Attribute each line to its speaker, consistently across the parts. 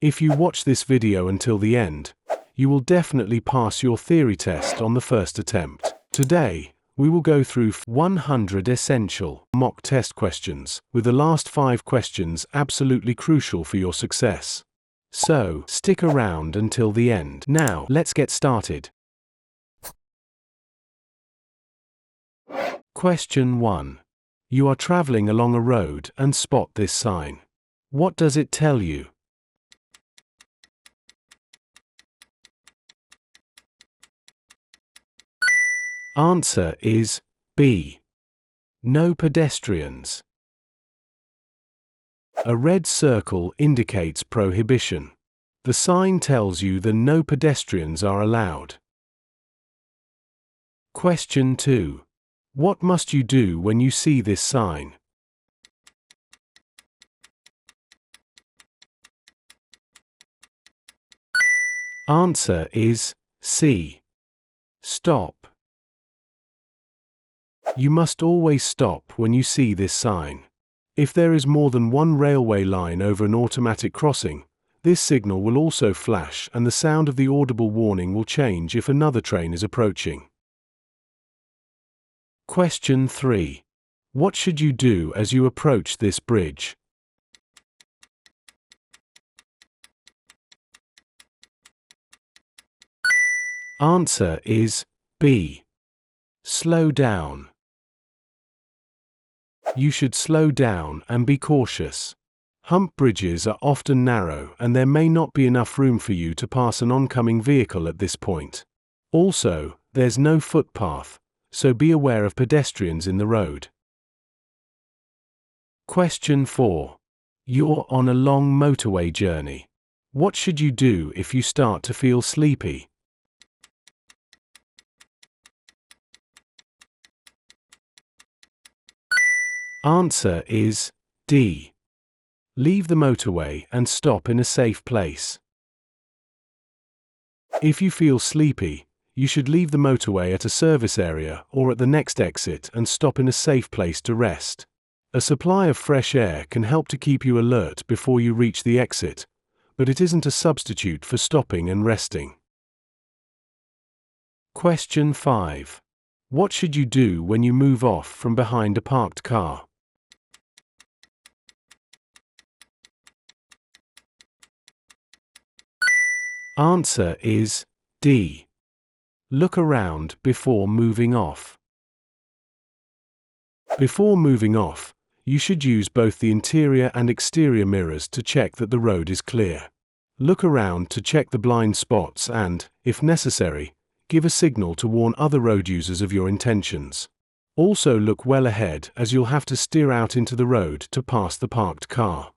Speaker 1: If you watch this video until the end, you will definitely pass your theory test on the first attempt. Today, we will go through 100 essential mock test questions, with the last 5 questions absolutely crucial for your success. So, stick around until the end. Now, let's get started. Question 1. You are traveling along a road and spot this sign. What does it tell you? Answer is B. No pedestrians. A red circle indicates prohibition. The sign tells you that no pedestrians are allowed. Question 2. What must you do when you see this sign? Answer is C. Stop. You must always stop when you see this sign. If there is more than one railway line over an automatic crossing, this signal will also flash and the sound of the audible warning will change if another train is approaching. Question 3. What should you do as you approach this bridge? Answer is B. Slow down. You should slow down and be cautious. Hump bridges are often narrow and there may not be enough room for you to pass an oncoming vehicle at this point. Also, there's no footpath, so be aware of pedestrians in the road. Question 4. You're on a long motorway journey. What should you do if you start to feel sleepy? Answer is D. Leave the motorway and stop in a safe place. If you feel sleepy, you should leave the motorway at a service area or at the next exit and stop in a safe place to rest. A supply of fresh air can help to keep you alert before you reach the exit, but it isn't a substitute for stopping and resting. Question 5. What should you do when you move off from behind a parked car? Answer is D. Look around before moving off. Before moving off, you should use both the interior and exterior mirrors to check that the road is clear. Look around to check the blind spots and, if necessary, give a signal to warn other road users of your intentions. Also look well ahead as you'll have to steer out into the road to pass the parked car.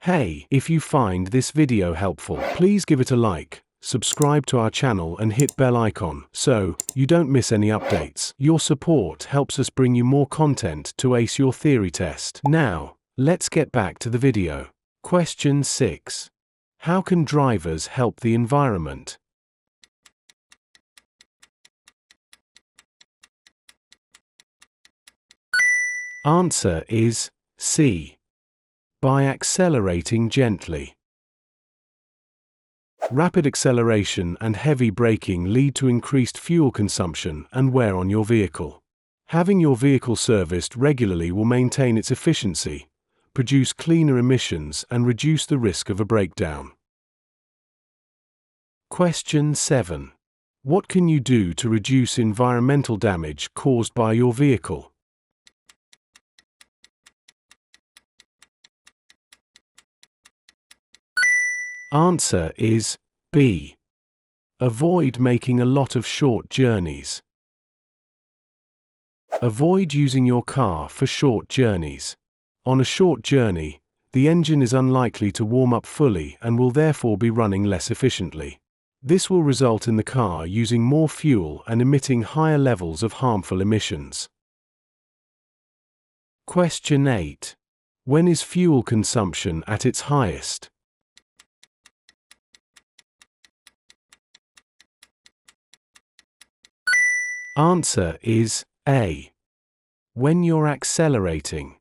Speaker 1: Hey, if you find this video helpful, please give it a like, subscribe to our channel and hit bell icon so you don't miss any updates. Your support helps us bring you more content to ace your theory test. Now, let's get back to the video. Question 6. How can drivers help the environment? Answer is C. By accelerating gently. Rapid acceleration and heavy braking lead to increased fuel consumption and wear on your vehicle. Having your vehicle serviced regularly will maintain its efficiency, produce cleaner emissions and reduce the risk of a breakdown. Question 7. What can you do to reduce environmental damage caused by your vehicle? Answer is B. Avoid making a lot of short journeys. Avoid using your car for short journeys. On a short journey, the engine is unlikely to warm up fully and will therefore be running less efficiently. This will result in the car using more fuel and emitting higher levels of harmful emissions. Question 8. When is fuel consumption at its highest? Answer is A. When you're accelerating.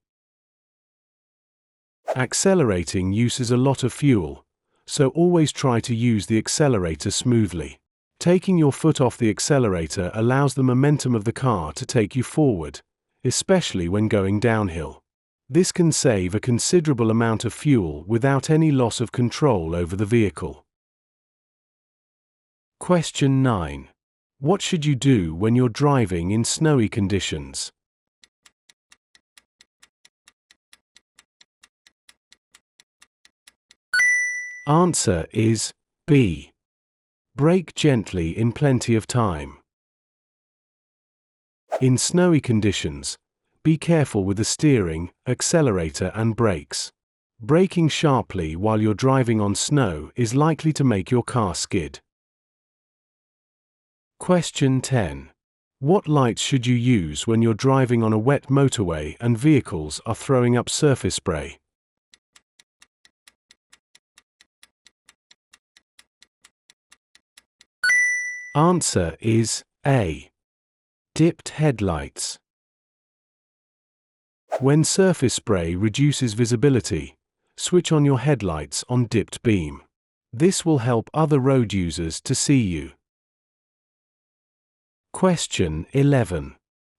Speaker 1: Accelerating uses a lot of fuel, so always try to use the accelerator smoothly. Taking your foot off the accelerator allows the momentum of the car to take you forward, especially when going downhill. This can save a considerable amount of fuel without any loss of control over the vehicle. Question 9. What should you do when you're driving in snowy conditions? Answer is B. Brake gently in plenty of time. In snowy conditions, be careful with the steering, accelerator and brakes. Braking sharply while you're driving on snow is likely to make your car skid. Question 10. What lights should you use when you're driving on a wet motorway and vehicles are throwing up surface spray? Answer is A. Dipped headlights. When surface spray reduces visibility, switch on your headlights on dipped beam. This will help other road users to see you. Question 11.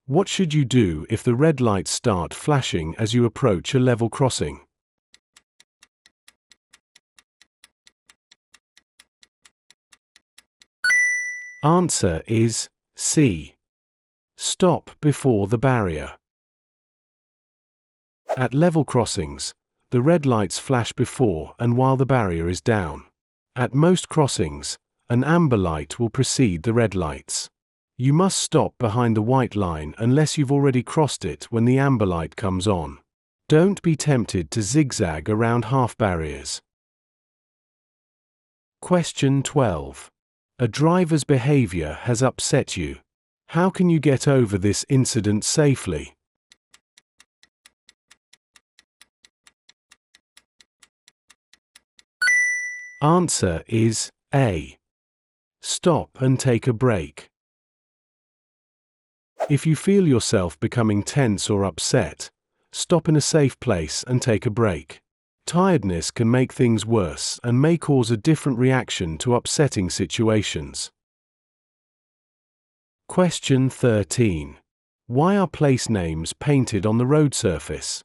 Speaker 1: What should you do if the red lights start flashing as you approach a level crossing? Answer is C. Stop before the barrier. At level crossings, the red lights flash before and while the barrier is down. At most crossings, an amber light will precede the red lights. You must stop behind the white line unless you've already crossed it when the amber light comes on. Don't be tempted to zigzag around half barriers. Question 12. A driver's behavior has upset you. How can you get over this incident safely? Answer is A. Stop and take a break. If you feel yourself becoming tense or upset, stop in a safe place and take a break. Tiredness can make things worse and may cause a different reaction to upsetting situations. Question 13. Why are place names painted on the road surface?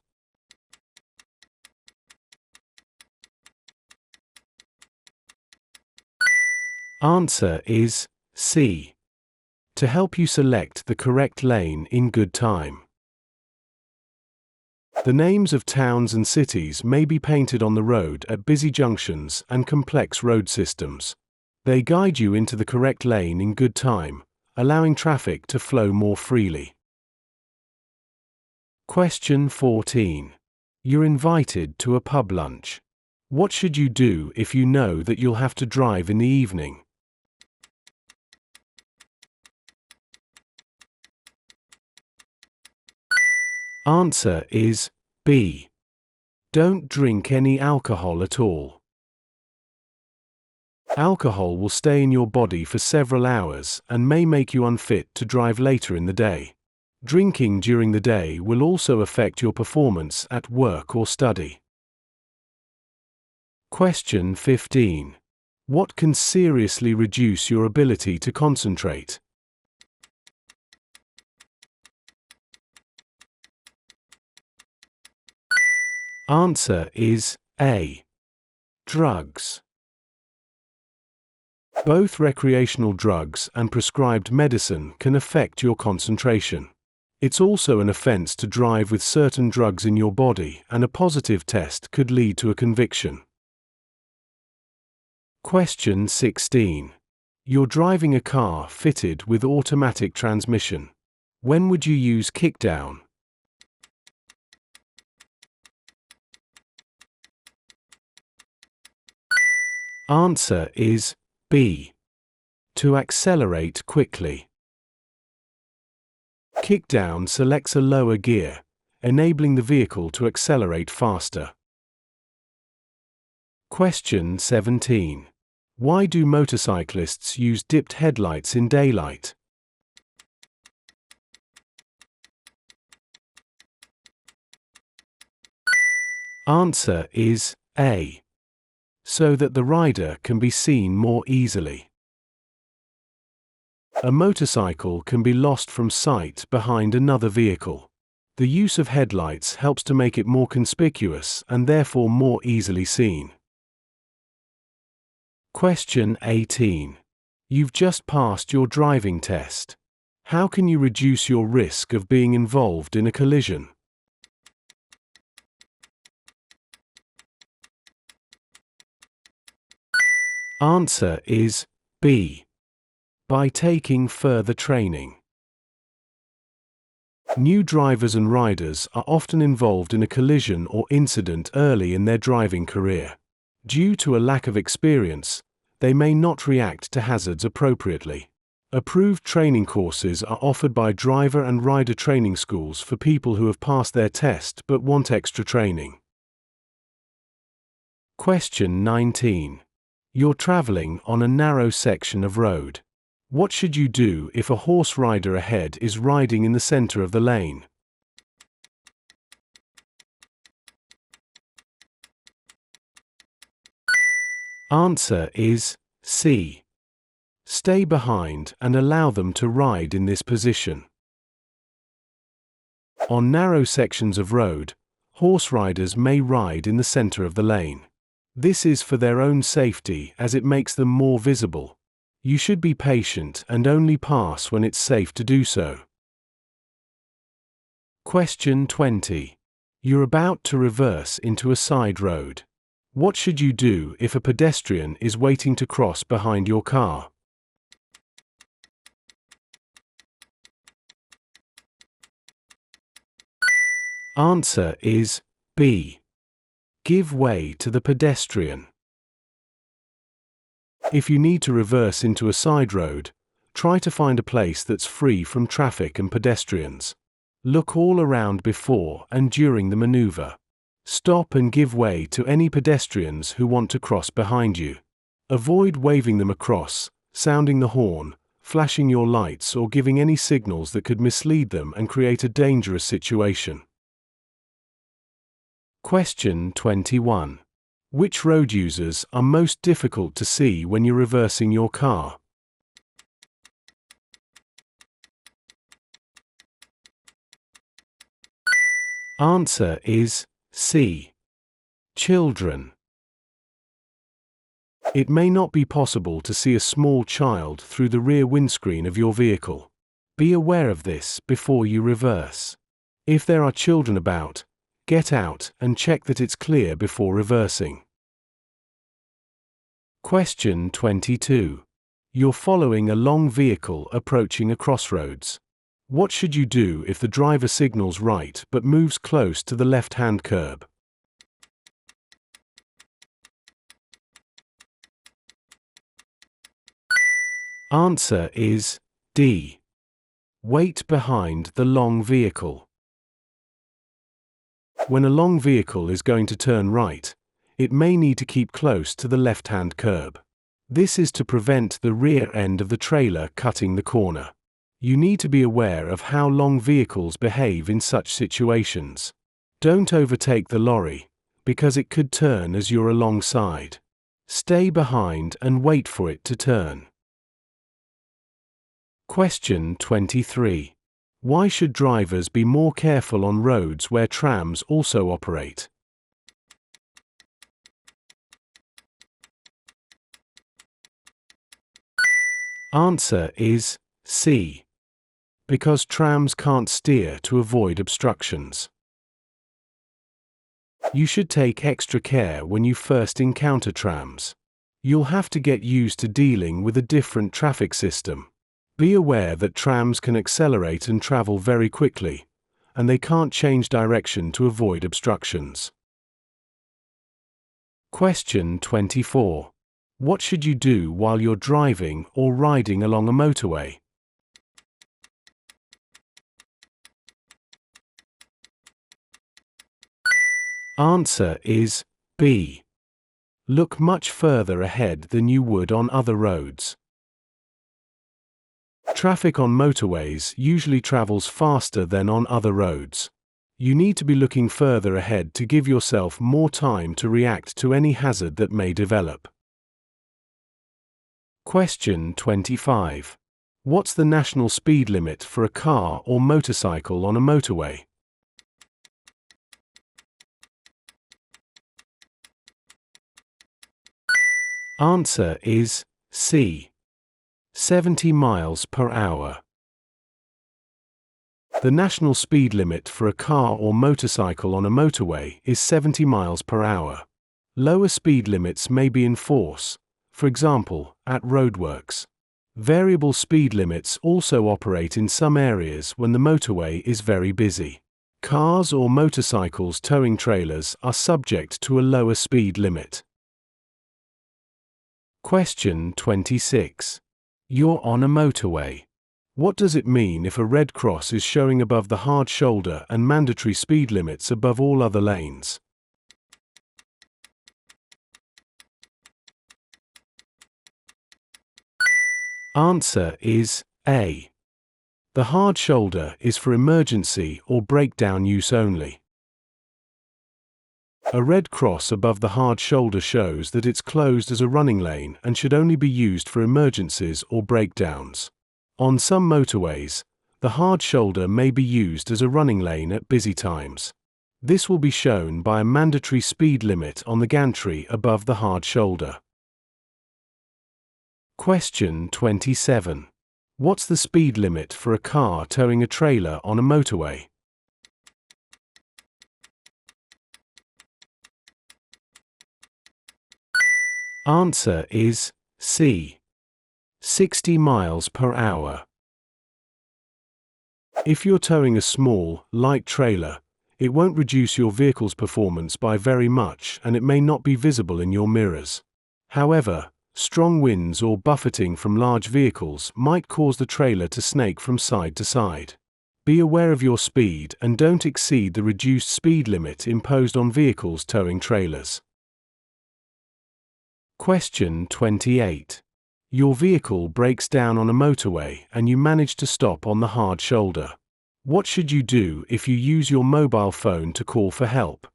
Speaker 1: Answer is C. To help you select the correct lane in good time. The names of towns and cities may be painted on the road at busy junctions and complex road systems. They guide you into the correct lane in good time, allowing traffic to flow more freely. Question 14. You're invited to a pub lunch. What should you do if you know that you'll have to drive in the evening? Answer is B. Don't drink any alcohol at all. Alcohol will stay in your body for several hours and may make you unfit to drive later in the day. Drinking during the day will also affect your performance at work or study. Question 15. What can seriously reduce your ability to concentrate? Answer is A. Drugs. Both recreational drugs and prescribed medicine can affect your concentration. It's also an offense to drive with certain drugs in your body, and a positive test could lead to a conviction. Question 16. You're driving a car fitted with automatic transmission. When would you use kickdown? Answer is B. To accelerate quickly. Kickdown selects a lower gear, enabling the vehicle to accelerate faster. Question 17. Why do motorcyclists use dipped headlights in daylight? Answer is A. So that the rider can be seen more easily. A motorcycle can be lost from sight behind another vehicle. The use of headlights helps to make it more conspicuous and therefore more easily seen. Question 18. You've just passed your driving test. How can you reduce your risk of being involved in a collision? Answer is B. By taking further training. New drivers and riders are often involved in a collision or incident early in their driving career. Due to a lack of experience, they may not react to hazards appropriately. Approved training courses are offered by driver and rider training schools for people who have passed their test but want extra training. Question 19. You're traveling on a narrow section of road. What should you do if a horse rider ahead is riding in the center of the lane? Answer is C. Stay behind and allow them to ride in this position. On narrow sections of road, horse riders may ride in the center of the lane. This is for their own safety as it makes them more visible. You should be patient and only pass when it's safe to do so. Question 20. You're about to reverse into a side road. What should you do if a pedestrian is waiting to cross behind your car? Answer is B. Give way to the pedestrian. If you need to reverse into a side road, try to find a place that's free from traffic and pedestrians. Look all around before and during the maneuver. Stop and give way to any pedestrians who want to cross behind you. Avoid waving them across, sounding the horn, flashing your lights, or giving any signals that could mislead them and create a dangerous situation. Question 21. Which road users are most difficult to see when you're reversing your car? Answer is C. Children. It may not be possible to see a small child through the rear windscreen of your vehicle. Be aware of this before you reverse. If there are children about, get out and check that it's clear before reversing. Question 22. You're following a long vehicle approaching a crossroads. What should you do if the driver signals right but moves close to the left-hand curb? Answer is D. Wait behind the long vehicle. When a long vehicle is going to turn right, it may need to keep close to the left-hand curb. This is to prevent the rear end of the trailer cutting the corner. You need to be aware of how long vehicles behave in such situations. Don't overtake the lorry, because it could turn as you're alongside. Stay behind and wait for it to turn. Question 23. Why should drivers be more careful on roads where trams also operate? Answer is C. Because trams can't steer to avoid obstructions. You should take extra care when you first encounter trams. You'll have to get used to dealing with a different traffic system. Be aware that trams can accelerate and travel very quickly, and they can't change direction to avoid obstructions. Question 24. What should you do while you're driving or riding along a motorway? Answer is B. Look much further ahead than you would on other roads. Traffic on motorways usually travels faster than on other roads. You need to be looking further ahead to give yourself more time to react to any hazard that may develop. Question 25. What's the national speed limit for a car or motorcycle on a motorway? Answer is C. 70 miles per hour. The national speed limit for a car or motorcycle on a motorway is 70 miles per hour. Lower speed limits may be in force, for example, at roadworks. Variable speed limits also operate in some areas when the motorway is very busy. Cars or motorcycles towing trailers are subject to a lower speed limit. Question 26. You're on a motorway. What does it mean if a red cross is showing above the hard shoulder and mandatory speed limits above all other lanes? Answer is A. The hard shoulder is for emergency or breakdown use only. A red cross above the hard shoulder shows that it's closed as a running lane and should only be used for emergencies or breakdowns. On some motorways, the hard shoulder may be used as a running lane at busy times. This will be shown by a mandatory speed limit on the gantry above the hard shoulder. Question 27. What's the speed limit for a car towing a trailer on a motorway? Answer is C. 60 miles per hour. If you're towing a small, light trailer, it won't reduce your vehicle's performance by very much and it may not be visible in your mirrors. However, strong winds or buffeting from large vehicles might cause the trailer to snake from side to side. Be aware of your speed and don't exceed the reduced speed limit imposed on vehicles towing trailers. Question 28. Your vehicle breaks down on a motorway and you manage to stop on the hard shoulder. What should you do if you use your mobile phone to call for help?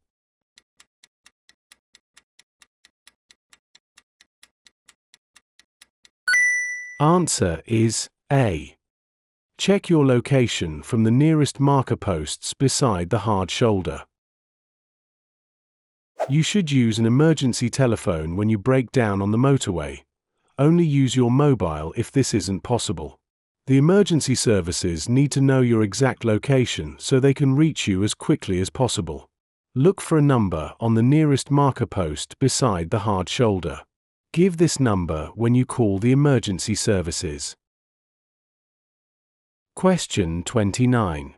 Speaker 1: Answer is A. Check your location from the nearest marker posts beside the hard shoulder. You should use an emergency telephone when you break down on the motorway. Only use your mobile if this isn't possible. The emergency services need to know your exact location so they can reach you as quickly as possible. Look for a number on the nearest marker post beside the hard shoulder. Give this number when you call the emergency services. Question 29.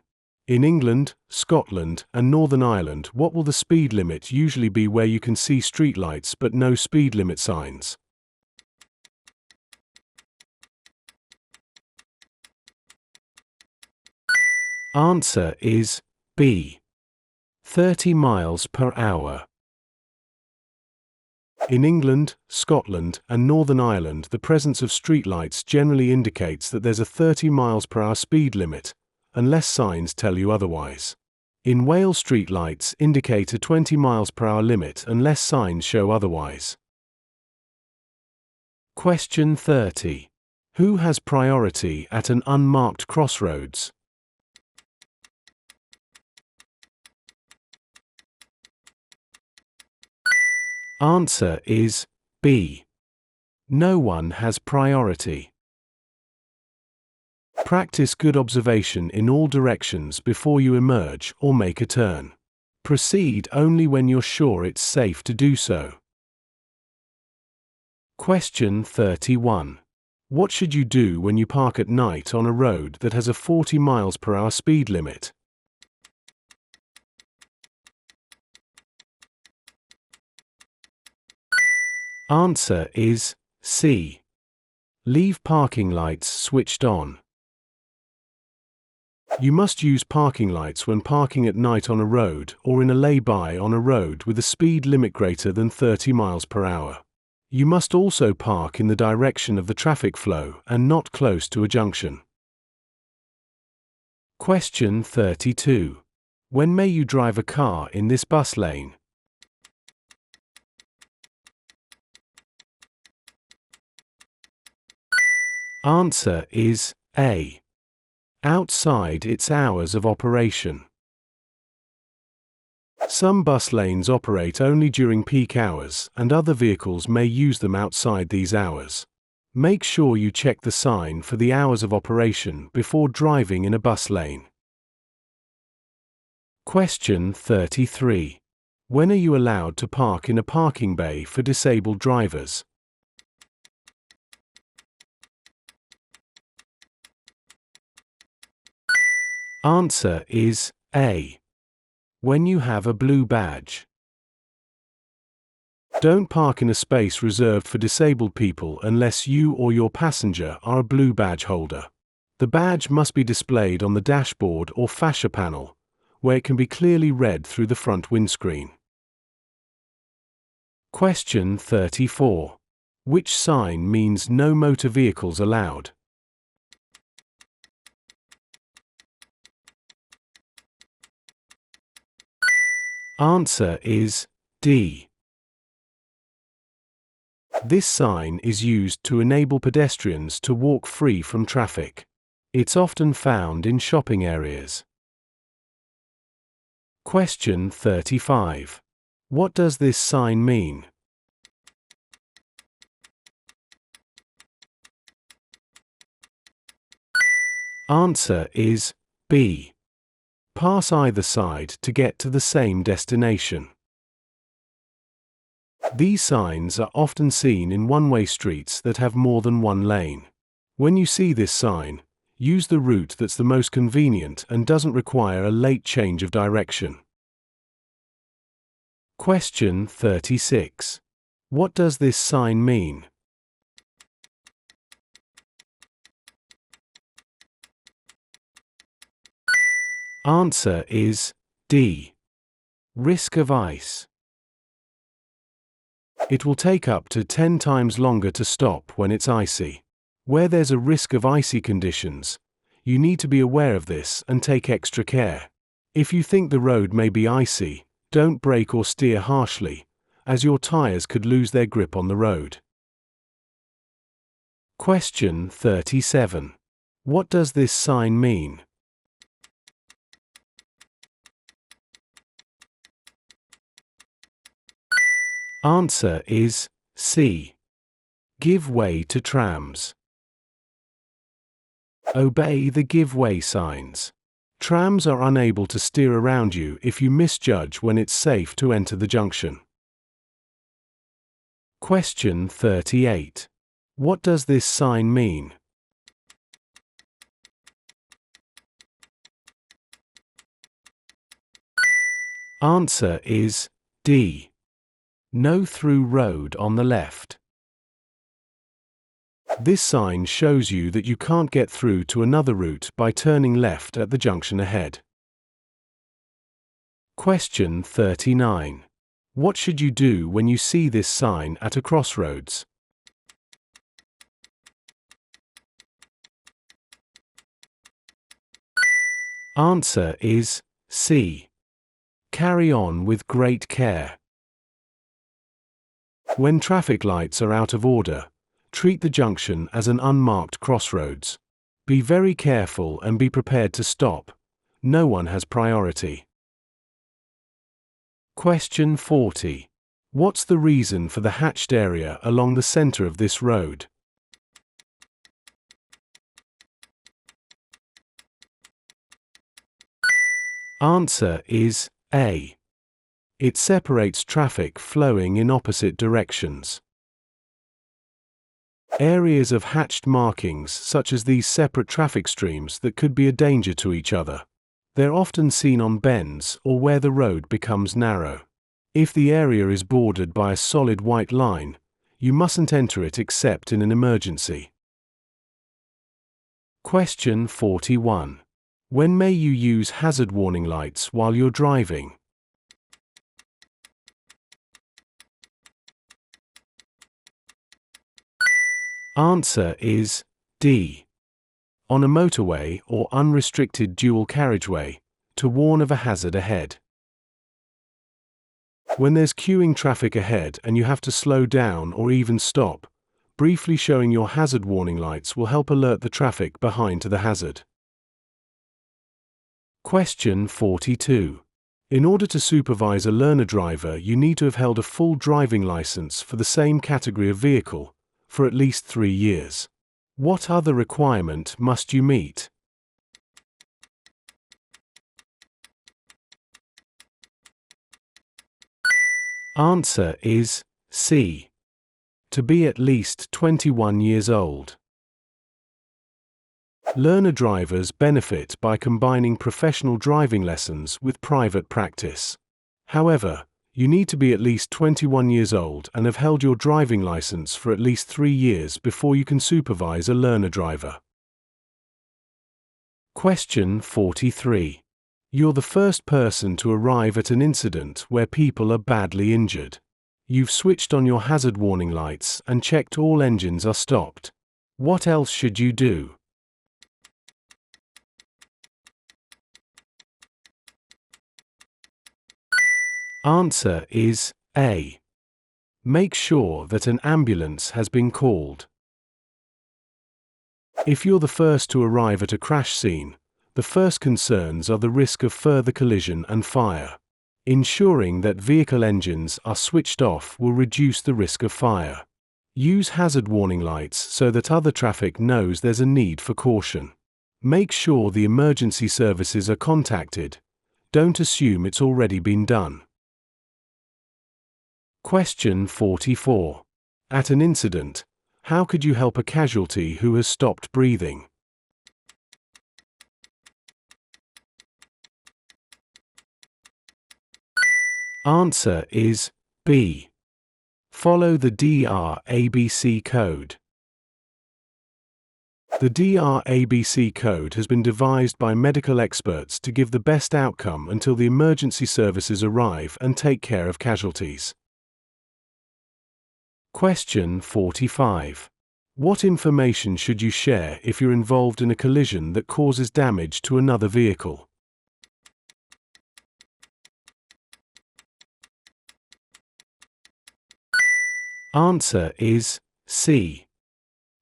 Speaker 1: In England, Scotland, and Northern Ireland, what will the speed limit usually be where you can see streetlights but no speed limit signs? Answer is B. 30 miles per hour. In England, Scotland, and Northern Ireland, the presence of streetlights generally indicates that there's a 30 miles per hour speed limit, unless signs tell you otherwise. In Wales, streetlights indicate a 20 miles per hour limit unless signs show otherwise. Question 30. Who has priority at an unmarked crossroads? Answer is B. No one has priority. Practice good observation in all directions before you emerge or make a turn. Proceed only when you're sure it's safe to do so. Question 31. What should you do when you park at night on a road that has a 40 miles per hour speed limit? Answer is C. Leave parking lights switched on. You must use parking lights when parking at night on a road or in a lay-by on a road with a speed limit greater than 30 miles per hour. You must also park in the direction of the traffic flow and not close to a junction. Question 32. When may you drive a car in this bus lane? Answer is A. Outside its hours of operation. Some bus lanes operate only during peak hours, and other vehicles may use them outside these hours. Make sure you check the sign for the hours of operation before driving in a bus lane. Question 33. When are you allowed to park in a parking bay for disabled drivers? Answer is A. When you have a blue badge. Don't park in a space reserved for disabled people unless you or your passenger are a blue badge holder. The badge must be displayed on the dashboard or fascia panel, where it can be clearly read through the front windscreen. Question 34. Which sign means no motor vehicles allowed? Answer is D. This sign is used to enable pedestrians to walk free from traffic. It's often found in shopping areas. Question 35. What does this sign mean? Answer is B. Pass either side to get to the same destination. These signs are often seen in one-way streets that have more than one lane. When you see this sign, use the route that's the most convenient and doesn't require a late change of direction. Question 36. What does this sign mean? Answer is D. Risk of ice. It will take up to 10 times longer to stop when it's icy. Where there's a risk of icy conditions, you need to be aware of this and take extra care. If you think the road may be icy, don't brake or steer harshly, as your tires could lose their grip on the road. Question 37. What does this sign mean? Answer is C. Give way to trams. Obey the give way signs. Trams are unable to steer around you if you misjudge when it's safe to enter the junction. Question 38. What does this sign mean? Answer is D. No through road on the left. This sign shows you that you can't get through to another route by turning left at the junction ahead. Question 39. What should you do when you see this sign at a crossroads? Answer is C. Carry on with great care. When traffic lights are out of order, treat the junction as an unmarked crossroads. Be very careful and be prepared to stop. No one has priority. Question 40. What's the reason for the hatched area along the center of this road? Answer is A. It separates traffic flowing in opposite directions. Areas of hatched markings such as these separate traffic streams that could be a danger to each other. They're often seen on bends or where the road becomes narrow. If the area is bordered by a solid white line, you mustn't enter it except in an emergency. Question 41. When may you use hazard warning lights while you're driving? Answer is D. On a motorway or unrestricted dual carriageway, to warn of a hazard ahead. When there's queuing traffic ahead and you have to slow down or even stop, briefly showing your hazard warning lights will help alert the traffic behind to the hazard. Question 42. In order to supervise a learner driver, you need to have held a full driving license for the same category of vehicle for at least 3 years. What other requirement must you meet? Answer is C. To be at least 21 years old. Learner drivers benefit by combining professional driving lessons with private practice. However, you need to be at least 21 years old and have held your driving license for at least 3 years before you can supervise a learner driver. Question 43. You're the first person to arrive at an incident where people are badly injured. You've switched on your hazard warning lights and checked all engines are stopped. What else should you do? Answer is A. Make sure that an ambulance has been called. If you're the first to arrive at a crash scene, the first concerns are the risk of further collision and fire. Ensuring that vehicle engines are switched off will reduce the risk of fire. Use hazard warning lights so that other traffic knows there's a need for caution. Make sure the emergency services are contacted. Don't assume it's already been done. Question 44. At an incident, how could you help a casualty who has stopped breathing? Answer is B. Follow the DVSA code. The DVSA code has been devised by medical experts to give the best outcome until the emergency services arrive and take care of casualties. Question 45. What information should you share if you're involved in a collision that causes damage to another vehicle? Answer is C.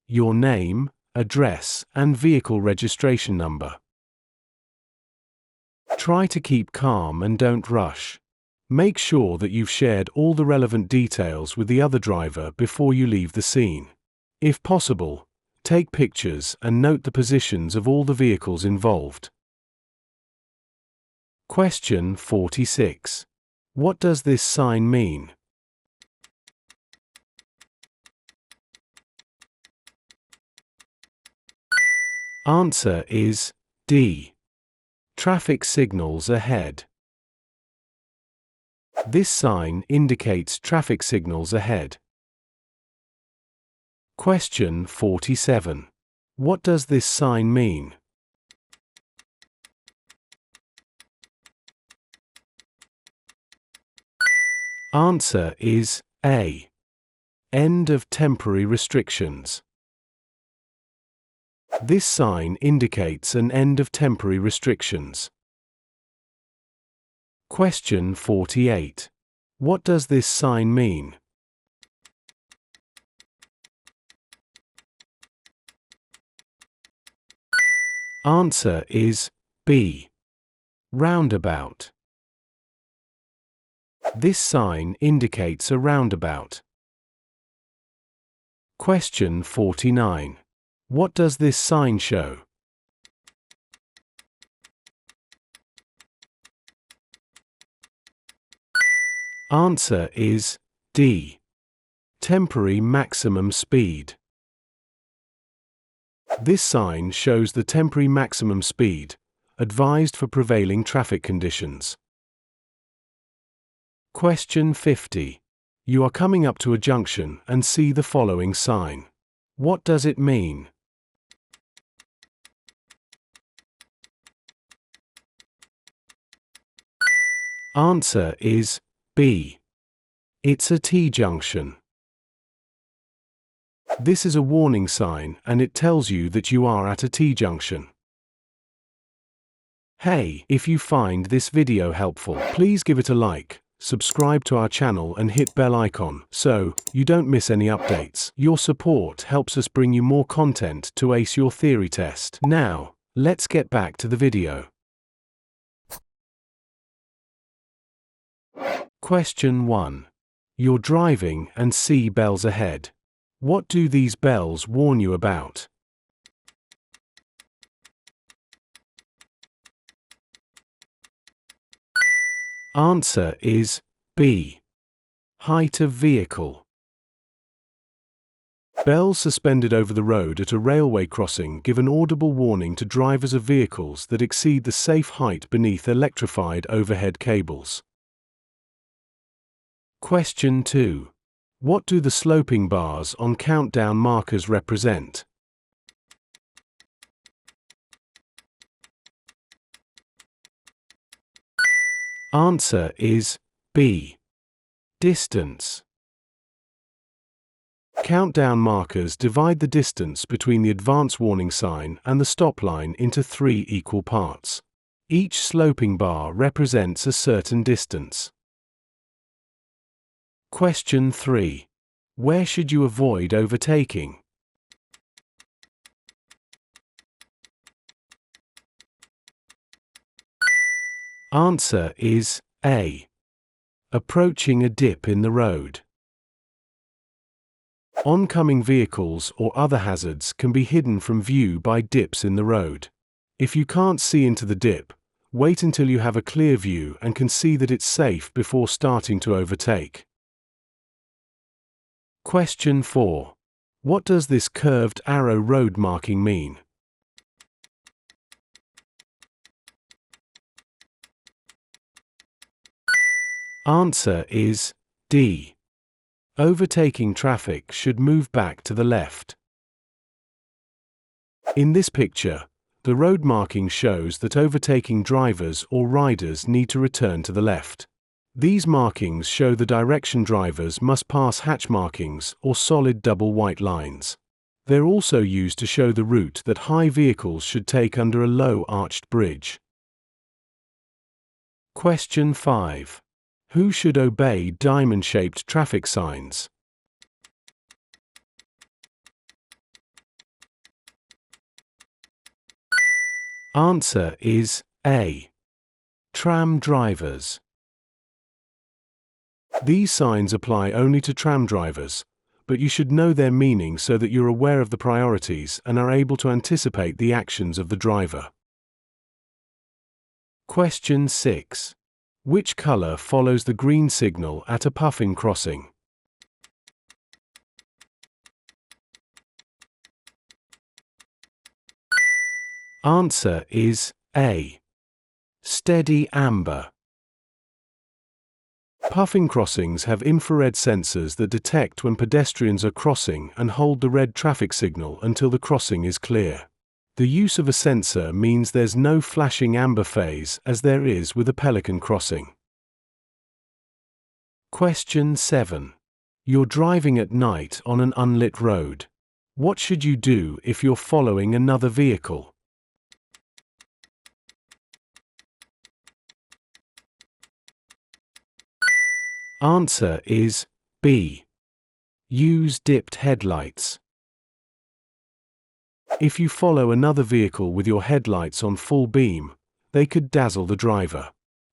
Speaker 1: Your name, address, and vehicle registration number. Try to keep calm and don't rush. Make sure that you've shared all the relevant details with the other driver before you leave the scene. If possible, take pictures and note the positions of all the vehicles involved. Question 46. What does this sign mean? Answer is D. Traffic signals ahead. This sign indicates traffic signals ahead. Question 47. What does this sign mean? Answer is A. End of temporary restrictions. This sign indicates an end of temporary restrictions. Question 48. What does this sign mean? Answer is B. Roundabout. This sign indicates a roundabout. Question 49. What does this sign show? Answer is D. Temporary maximum speed. This sign shows the temporary maximum speed, advised for prevailing traffic conditions. Question 50. You are coming up to a junction and see the following sign. What does it mean? Answer is B. It's a T-junction. This is a warning sign and it tells you that you are at a T-junction. Hey, if you find this video helpful, please give it a like, subscribe to our channel and hit bell icon so you don't miss any updates. Your support helps us bring you more content to ace your theory test. Now, let's get back to the video. Question 1. You're driving and see bells ahead. What do these bells warn you about? Answer is B. Height of vehicle. Bells suspended over the road at a railway crossing give an audible warning to drivers of vehicles that exceed the safe height beneath electrified overhead cables. Question 2. What do the sloping bars on countdown markers represent? Answer is B. Distance. Countdown markers divide the distance between the advance warning sign and the stop line into 3 equal parts. Each sloping bar represents a certain distance. Question 3. Where should you avoid overtaking? Answer is A. Approaching a dip in the road. Oncoming vehicles or other hazards can be hidden from view by dips in the road. If you can't see into the dip, wait until you have a clear view and can see that it's safe before starting to overtake. Question 4. What does this curved arrow road marking mean? Answer is D. Overtaking traffic should move back to the left. In this picture, the road marking shows that overtaking drivers or riders need to return to the left. These markings show the direction drivers must pass hatch markings or solid double white lines. They're also used to show the route that high vehicles should take under a low arched bridge. Question 5. Who should obey diamond-shaped traffic signs? Answer is A. Tram drivers. These signs apply only to tram drivers, but you should know their meaning so that you're aware of the priorities and are able to anticipate the actions of the driver. Question 6. Which color follows the green signal at a puffin crossing? Answer is A. Steady amber. Puffin crossings have infrared sensors that detect when pedestrians are crossing and hold the red traffic signal until the crossing is clear. The use of a sensor means there's no flashing amber phase as there is with a pelican crossing. Question 7. You're driving at night on an unlit road. What should you do if you're following another vehicle? Answer is B. Use dipped headlights. If you follow another vehicle with your headlights on full beam, they could dazzle the driver.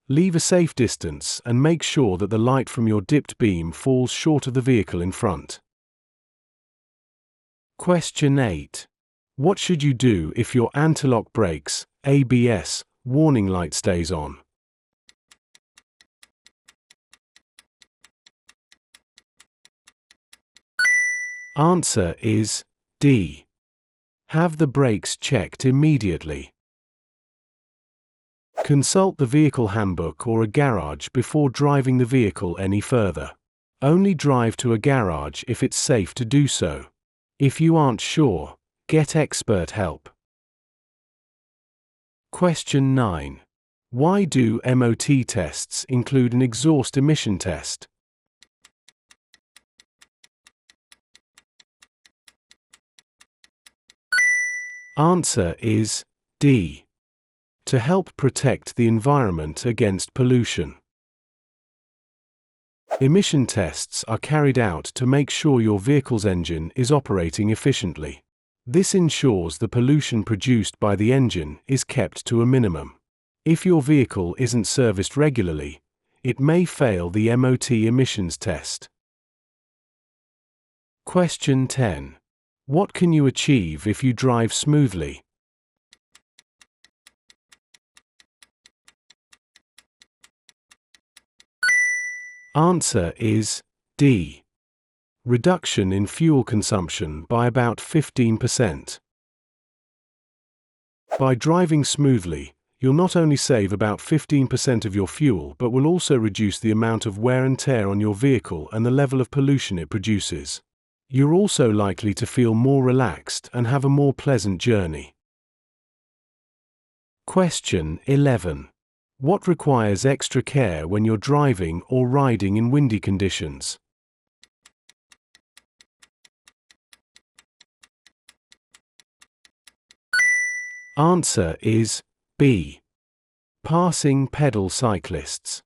Speaker 1: Leave a safe distance and make sure that the light from your dipped beam falls short of the vehicle in front. Question 8. What should you do if your anti-lock brakes, ABS, warning light stays on? Answer is D. Have the brakes checked immediately. Consult the vehicle handbook or a garage before driving the vehicle any further. Only drive to a garage if it's safe to do so. If you aren't sure, get expert help. Question 9. Why do MOT tests include an exhaust emission test? Answer is D. to help protect the environment against pollution. Emission tests are carried out to make sure your vehicle's engine is operating efficiently. This ensures the pollution produced by the engine is kept to a minimum. If your vehicle isn't serviced regularly, it may fail the MOT emissions test. Question 10. What can you achieve if you drive smoothly? Answer is D. Reduction in fuel consumption by about 15%. By driving smoothly, you'll not only save about 15% of your fuel but will also reduce the amount of wear and tear on your vehicle and the level of pollution it produces. You're also likely to feel more relaxed and have a more pleasant journey. Question 11. What requires extra care when you're driving or riding in windy conditions? Answer is B. Passing pedal cyclists.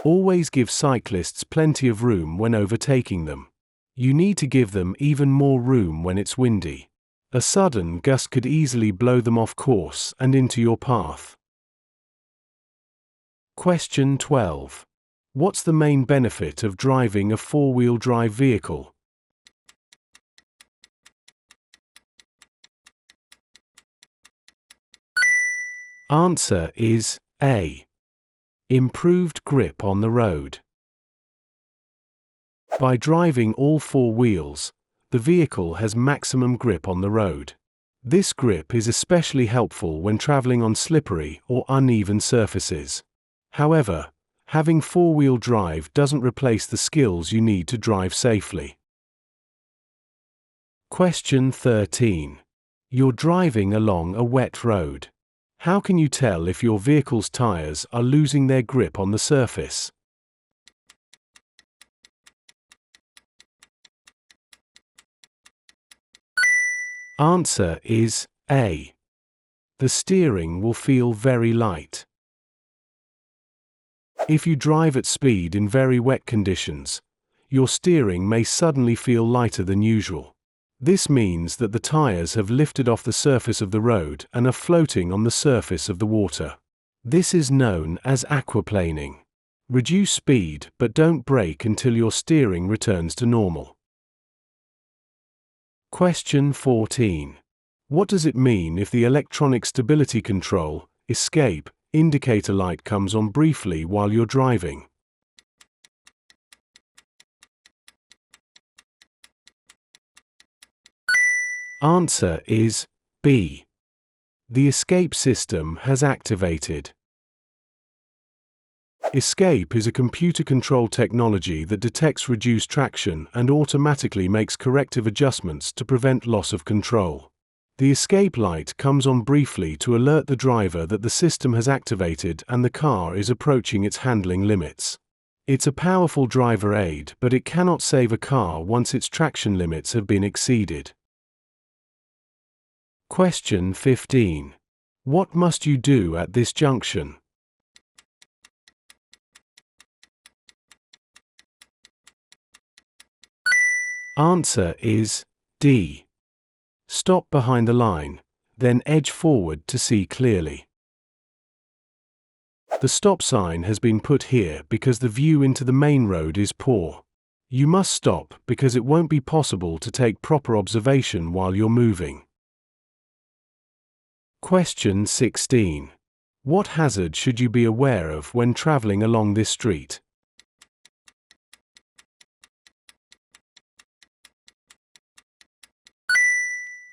Speaker 1: Always give cyclists plenty of room when overtaking them. You need to give them even more room when it's windy. A sudden gust could easily blow them off course and into your path. Question 12. What's the main benefit of driving a four-wheel drive vehicle? Answer is A. Improved grip on the road. By driving all four wheels, the vehicle has maximum grip on the road. This grip is especially helpful when traveling on slippery or uneven surfaces. However, having four-wheel drive doesn't replace the skills you need to drive safely. Question 13. You're driving along a wet road. How can you tell if your vehicle's tires are losing their grip on the surface? Answer is A. The steering will feel very light. If you drive at speed in very wet conditions, your steering may suddenly feel lighter than usual. This means that the tires have lifted off the surface of the road and are floating on the surface of the water. This is known as aquaplaning. Reduce speed but don't brake until your steering returns to normal. Question 14. What does it mean if the electronic stability control, escape, indicator light comes on briefly while you're driving? Answer is B. The escape system has activated. Escape is a computer-controlled technology that detects reduced traction and automatically makes corrective adjustments to prevent loss of control. The escape light comes on briefly to alert the driver that the system has activated and the car is approaching its handling limits. It's a powerful driver aid, but it cannot save a car once its traction limits have been exceeded. Question 15. What must you do at this junction? Answer is D. Stop behind the line, then edge forward to see clearly. The stop sign has been put here because the view into the main road is poor. You must stop because it won't be possible to take proper observation while you're moving. Question 16. What hazard should you be aware of when traveling along this street?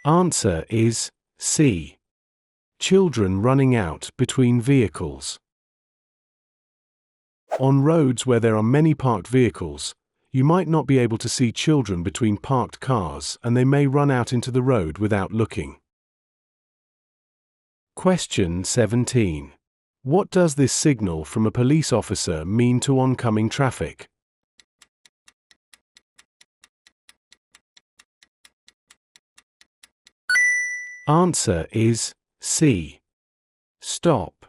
Speaker 1: Answer is C. Children running out between vehicles. On roads where there are many parked vehicles, you might not be able to see children between parked cars and they may run out into the road without looking. Question 17. What does this signal from a police officer mean to oncoming traffic? Answer is C. Stop.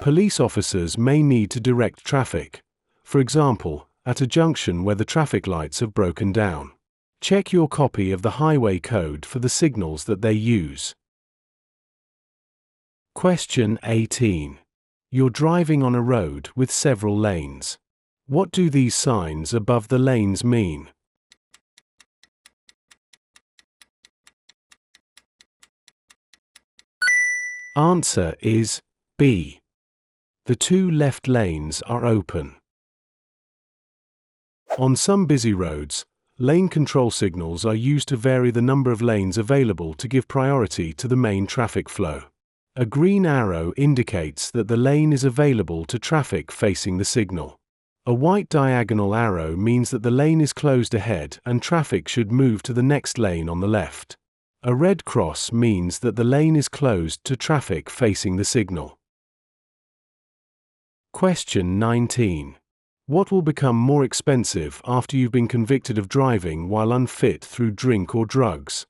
Speaker 1: Police officers may need to direct traffic, for example, at a junction where the traffic lights have broken down. Check your copy of the highway code for the signals that they use. Question 18. You're driving on a road with several lanes. What do these signs above the lanes mean? Answer is B. The two left lanes are open. On some busy roads, lane control signals are used to vary the number of lanes available to give priority to the main traffic flow. A green arrow indicates that the lane is available to traffic facing the signal. A white diagonal arrow means that the lane is closed ahead and traffic should move to the next lane on the left. A red cross means that the lane is closed to traffic facing the signal. Question 19. What will become more expensive after you've been convicted of driving while unfit through drink or drugs?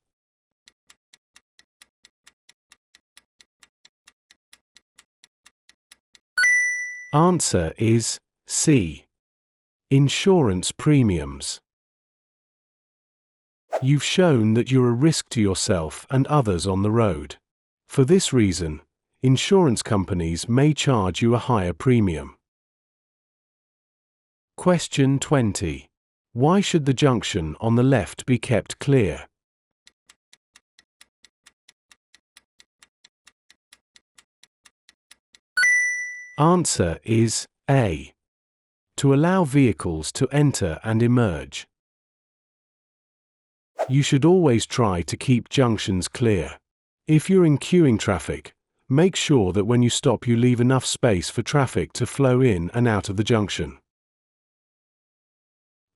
Speaker 1: Answer is C. Insurance premiums. You've shown that you're a risk to yourself and others on the road. For this reason, insurance companies may charge you a higher premium. Question 20. Why should the junction on the left be kept clear? Answer is A. To allow vehicles to enter and emerge. You should always try to keep junctions clear. If you're in queuing traffic, make sure that when you stop you leave enough space for traffic to flow in and out of the junction.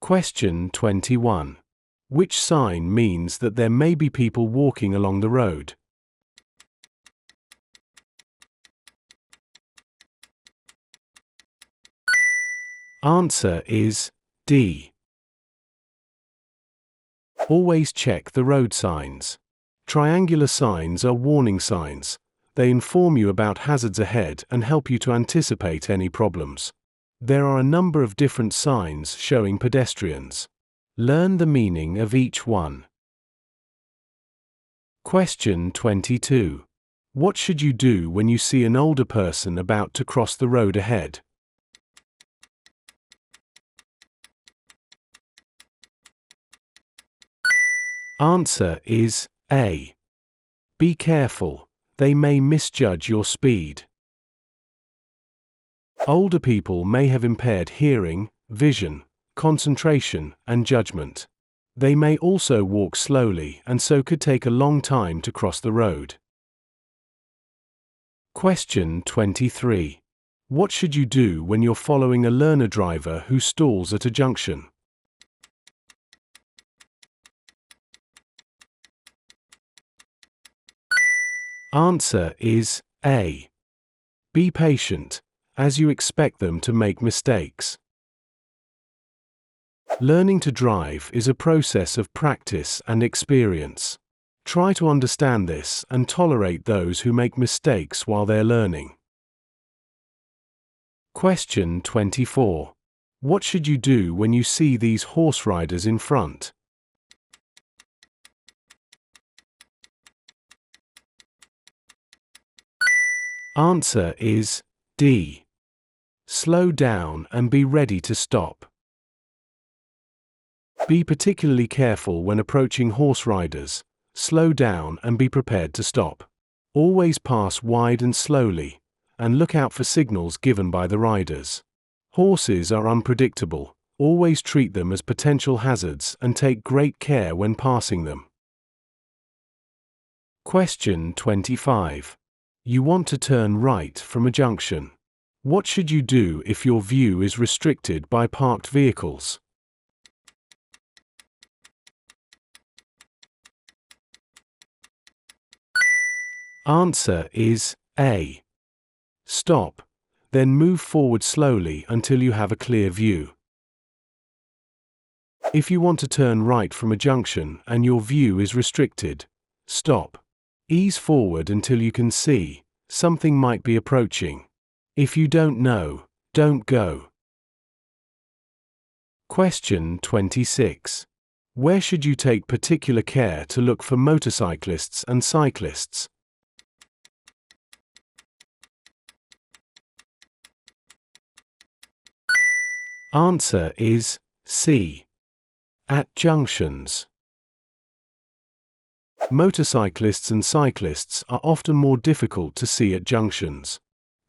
Speaker 1: Question 21. Which sign means that there may be people walking along the road? Answer is D. Always check the road signs. Triangular signs are warning signs. They inform you about hazards ahead and help you to anticipate any problems. There are a number of different signs showing pedestrians. Learn the meaning of each one. Question 22. What should you do when you see an older person about to cross the road ahead? Answer is A. Be careful, they may misjudge your speed. Older people may have impaired hearing, vision, concentration, and judgment. They may also walk slowly and so could take a long time to cross the road. Question 23. What should you do when you're following a learner driver who stalls at a junction? Answer is A. Be patient, as you expect them to make mistakes. Learning to drive is a process of practice and experience. Try to understand this and tolerate those who make mistakes while they're learning. Question 24. What should you do when you see these horse riders in front? Answer is D. Slow down and be ready to stop. Be particularly careful when approaching horse riders. Slow down and be prepared to stop. Always pass wide and slowly, and look out for signals given by the riders. Horses are unpredictable. Always treat them as potential hazards and take great care when passing them. Question 25. You want to turn right from a junction. What should you do if your view is restricted by parked vehicles? Answer is A. Stop, then move forward slowly until you have a clear view. If you want to turn right from a junction and your view is restricted, stop. Ease forward until you can see something might be approaching. If you don't know, don't go. Question 26. Where should you take particular care to look for motorcyclists and cyclists? Answer is C. At junctions. Motorcyclists and cyclists are often more difficult to see at junctions.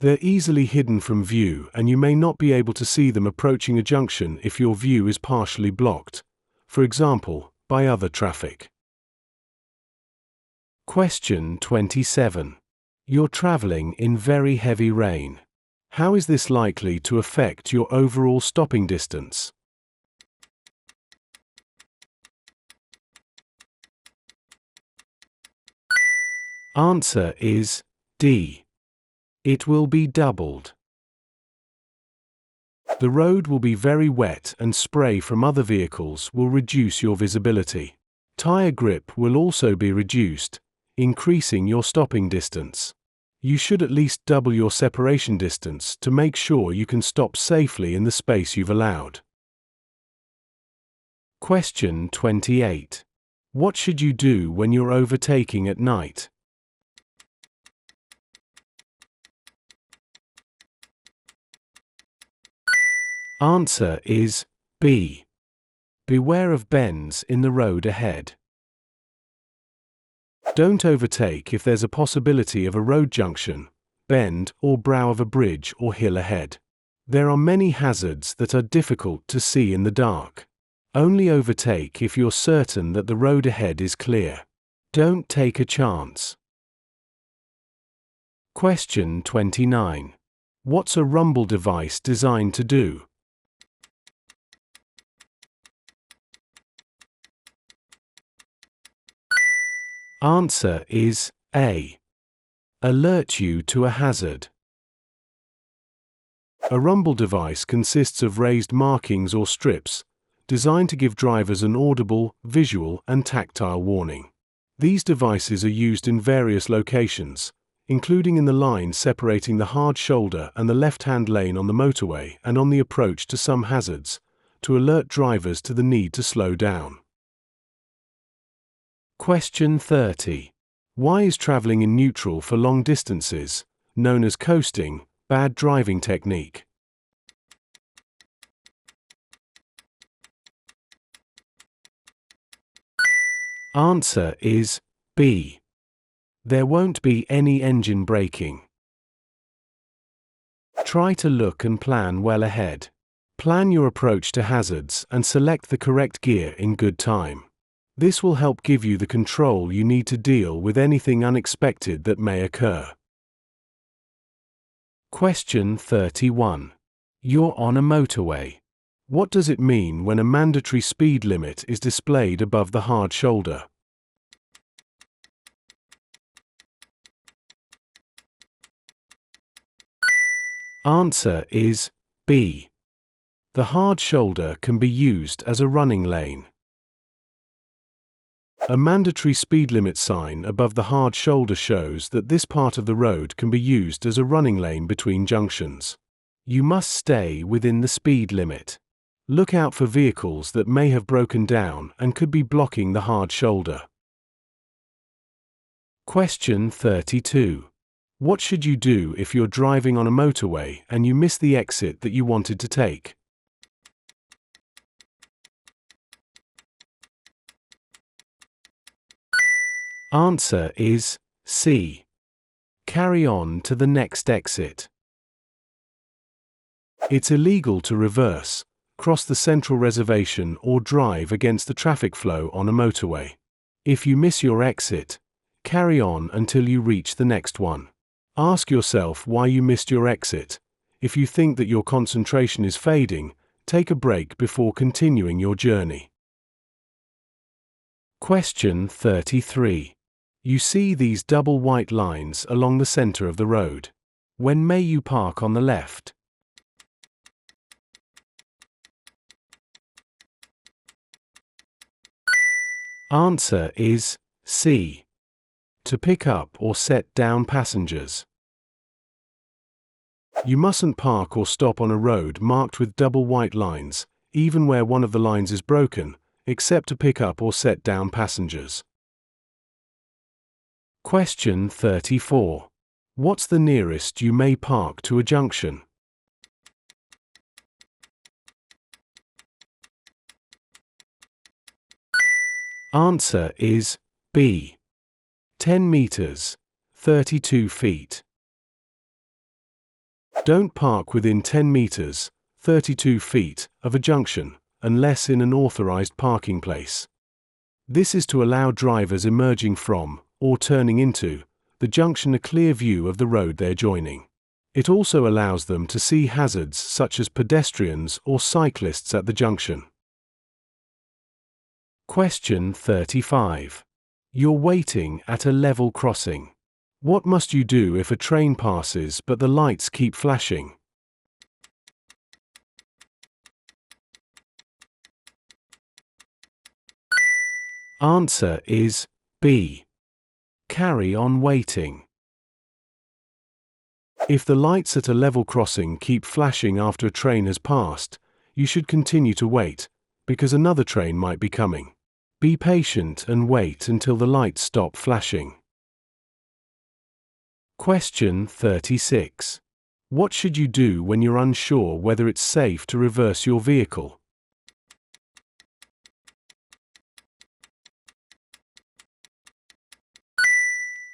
Speaker 1: They're easily hidden from view, and you may not be able to see them approaching a junction if your view is partially blocked, for example, by other traffic. Question 27. You're traveling in very heavy rain. How is this likely to affect your overall stopping distance? Answer is D. It will be doubled. The road will be very wet, and spray from other vehicles will reduce your visibility. Tire grip will also be reduced, increasing your stopping distance. You should at least double your separation distance to make sure you can stop safely in the space you've allowed. Question 28. What should you do when you're overtaking at night? Answer is B. Beware of bends in the road ahead. Don't overtake if there's a possibility of a road junction, bend, or brow of a bridge or hill ahead. There are many hazards that are difficult to see in the dark. Only overtake if you're certain that the road ahead is clear. Don't take a chance. Question 29. What's a rumble device designed to do? Answer is A. Alert you to a hazard. A rumble device consists of raised markings or strips, designed to give drivers an audible, visual, and tactile warning. These devices are used in various locations, including in the line separating the hard shoulder and the left-hand lane on the motorway and on the approach to some hazards, to alert drivers to the need to slow down. Question 30. Why is traveling in neutral for long distances, known as coasting, bad driving technique? Answer is B. There won't be any engine braking. Try to look and plan well ahead. Plan your approach to hazards and select the correct gear in good time. This will help give you the control you need to deal with anything unexpected that may occur. Question 31. You're on a motorway. What does it mean when a mandatory speed limit is displayed above the hard shoulder? Answer is B. The hard shoulder can be used as a running lane. A mandatory speed limit sign above the hard shoulder shows that this part of the road can be used as a running lane between junctions. You must stay within the speed limit. Look out for vehicles that may have broken down and could be blocking the hard shoulder. Question 32. What should you do if you're driving on a motorway and you miss the exit that you wanted to take? Answer is C. Carry on to the next exit. It's illegal to reverse, cross the central reservation, or drive against the traffic flow on a motorway. If you miss your exit, carry on until you reach the next one. Ask yourself why you missed your exit. If you think that your concentration is fading, take a break before continuing your journey. Question 33. You see these double white lines along the center of the road. When may you park on the left? Answer is C. To pick up or set down passengers. You mustn't park or stop on a road marked with double white lines, even where one of the lines is broken, except to pick up or set down passengers. Question 34. What's the nearest you may park to a junction? Answer is B. 10 meters, 32 feet. Don't park within 10 meters, 32 feet, of a junction, unless in an authorized parking place. This is to allow drivers emerging from, or turning into, the junction a clear view of the road they're joining. It also allows them to see hazards such as pedestrians or cyclists at the junction. Question 35. You're waiting at a level crossing. What must you do if a train passes but the lights keep flashing? Answer is B. Carry on waiting. If the lights at a level crossing keep flashing after a train has passed, you should continue to wait, because another train might be coming. Be patient and wait until the lights stop flashing. Question 36. What should you do when you're unsure whether it's safe to reverse your vehicle?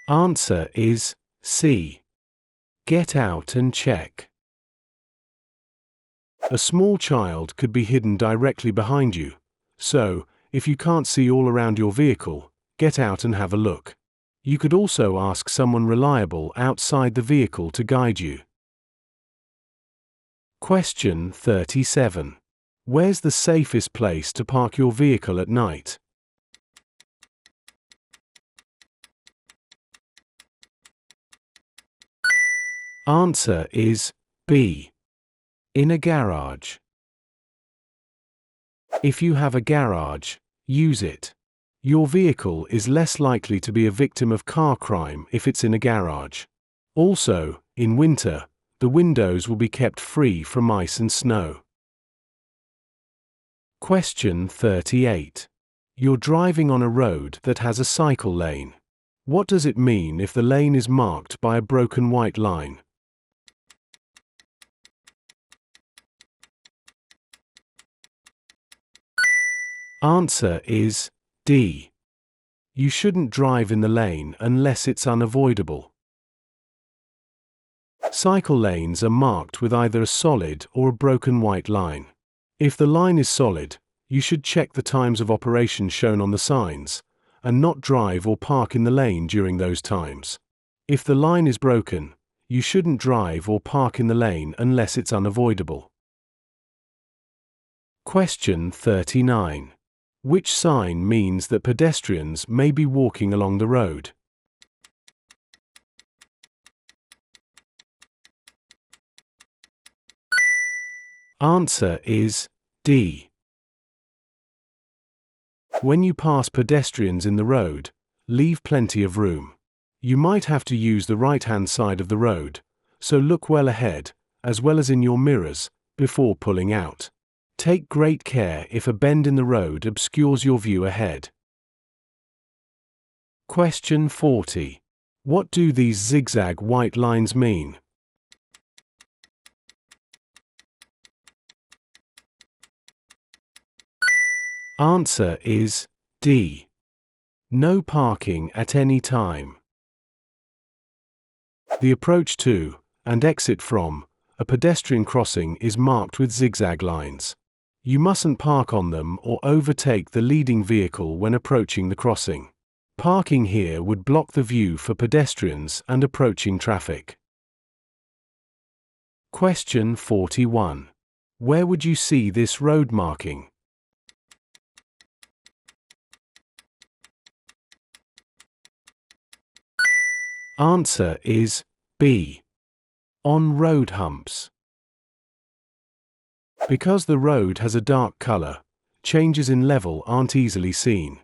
Speaker 1: Answer is C. Get out and check. A small child could be hidden directly behind you, so, if you can't see all around your vehicle, get out and have a look. You could also ask someone reliable outside the vehicle to guide you. Question 37. Where's the safest place to park your vehicle at night? Answer is B. In a garage. If you have a garage, use it. Your vehicle is less likely to be a victim of car crime if it's in a garage. Also, in winter, the windows will be kept free from ice and snow. Question 38. You're driving on a road that has a cycle lane. What does it mean if the lane is marked by a broken white line? Answer is D. You shouldn't drive in the lane unless it's unavoidable. Cycle lanes are marked with either a solid or a broken white line. If the line is solid, you should check the times of operation shown on the signs, and not drive or park in the lane during those times. If the line is broken, you shouldn't drive or park in the lane unless it's unavoidable. Question 39. Which sign means that pedestrians may be walking along the road? Answer is D. When you pass pedestrians in the road, leave plenty of room. You might have to use the right-hand side of the road, so look well ahead, as well as in your mirrors, before pulling out. Take great care if a bend in the road obscures your view ahead. Question 40. What do these zigzag white lines mean? Answer is D. No parking at any time. The approach to, and exit from, a pedestrian crossing is marked with zigzag lines. You mustn't park on them or overtake the leading vehicle when approaching the crossing. Parking here would block the view for pedestrians and approaching traffic. Question 41. Where would you see this road marking? Answer is B. On road humps. Because the road has a dark color, changes in level aren't easily seen.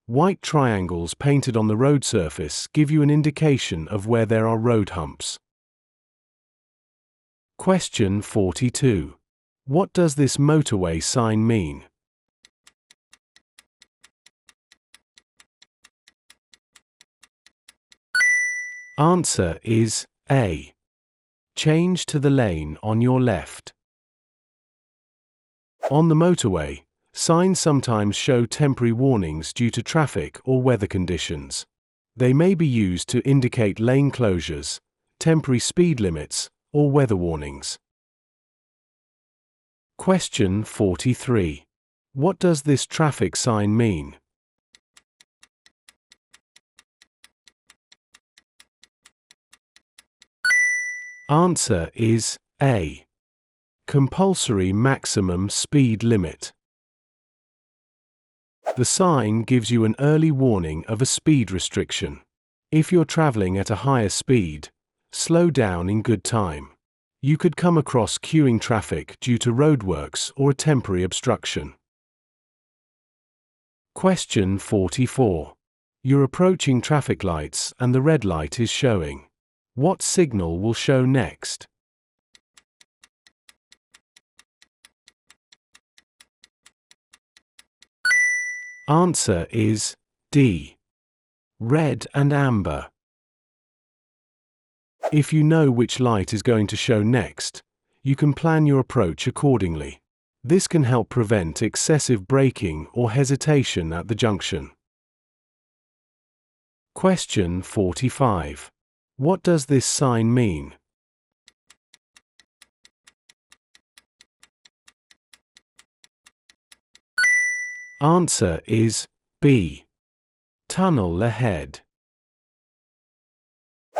Speaker 1: White triangles painted on the road surface give you an indication of where there are road humps. Question 42. What does this motorway sign mean? Answer is A. Change to the lane on your left. On the motorway, signs sometimes show temporary warnings due to traffic or weather conditions. They may be used to indicate lane closures, temporary speed limits, or weather warnings. Question 43. What does this traffic sign mean? Answer is A. Compulsory maximum speed limit. The sign gives you an early warning of a speed restriction. If you're traveling at a higher speed, slow down in good time. You could come across queuing traffic due to roadworks or a temporary obstruction. Question 44. You're approaching traffic lights and the red light is showing. What signal will show next? Answer is D. Red and amber. If you know which light is going to show next, you can plan your approach accordingly. This can help prevent excessive braking or hesitation at the junction. Question 45. What does this sign mean? Answer is B. Tunnel ahead.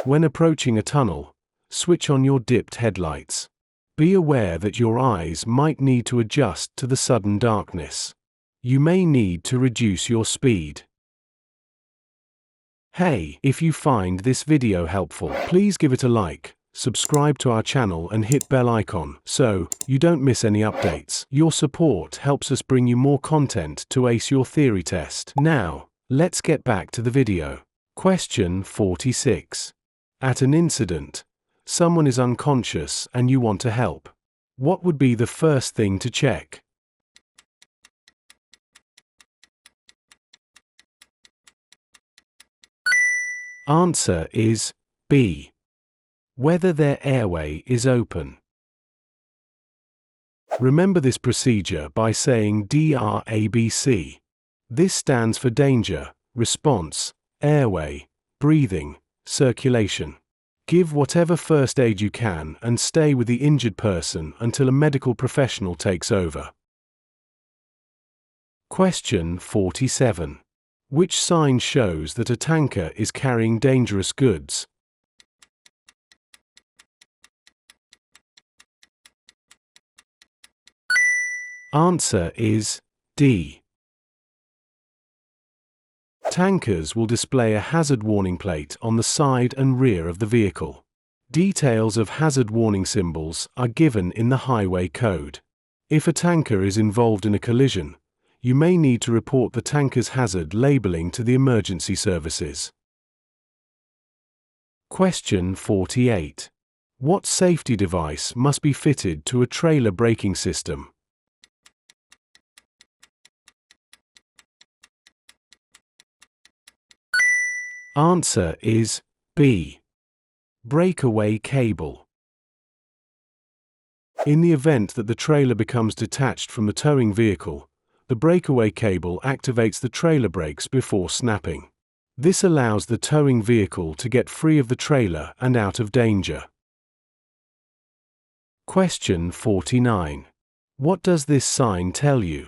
Speaker 1: When approaching a tunnel, switch on your dipped headlights. Be aware that your eyes might need to adjust to the sudden darkness. You may need to reduce your speed. Hey, if you find this video helpful, please give it a like, subscribe to our channel and hit bell icon so you don't miss any updates. Your support helps us bring you more content to ace your theory test. Now, let's get back to the video. Question 46. At an incident, someone is unconscious and you want to help. What would be the first thing to check? Answer is B. Whether their airway is open. Remember this procedure by saying DRABC. This stands for danger, response, airway, breathing, circulation. Give whatever first aid you can and stay with the injured person until a medical professional takes over. Question 47. Which sign shows that a tanker is carrying dangerous goods? Answer is D. Tankers will display a hazard warning plate on the side and rear of the vehicle. Details of hazard warning symbols are given in the highway code. If a tanker is involved in a collision, you may need to report the tanker's hazard labeling to the emergency services. Question 48. What safety device must be fitted to a trailer braking system? Answer is B. Breakaway cable. In the event that the trailer becomes detached from the towing vehicle, the breakaway cable activates the trailer brakes before snapping. This allows the towing vehicle to get free of the trailer and out of danger. Question 49. What does this sign tell you?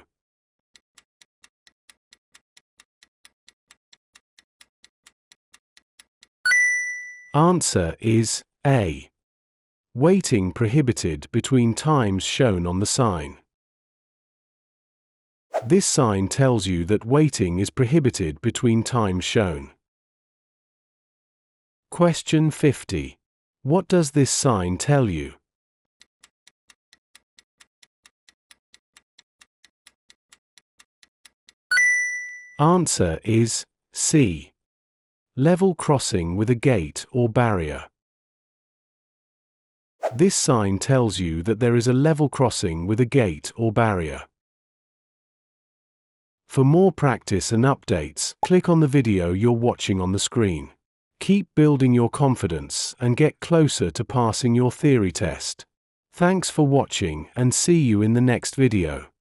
Speaker 1: Answer is A. Waiting prohibited between times shown on the sign. This sign tells you that waiting is prohibited between times shown. Question 50. What does this sign tell you? Answer is C. Level crossing with a gate or barrier. This sign tells you that there is a level crossing with a gate or barrier. For more practice and updates, click on the video you're watching on the screen. Keep building your confidence and get closer to passing your theory test. Thanks for watching and see you in the next video.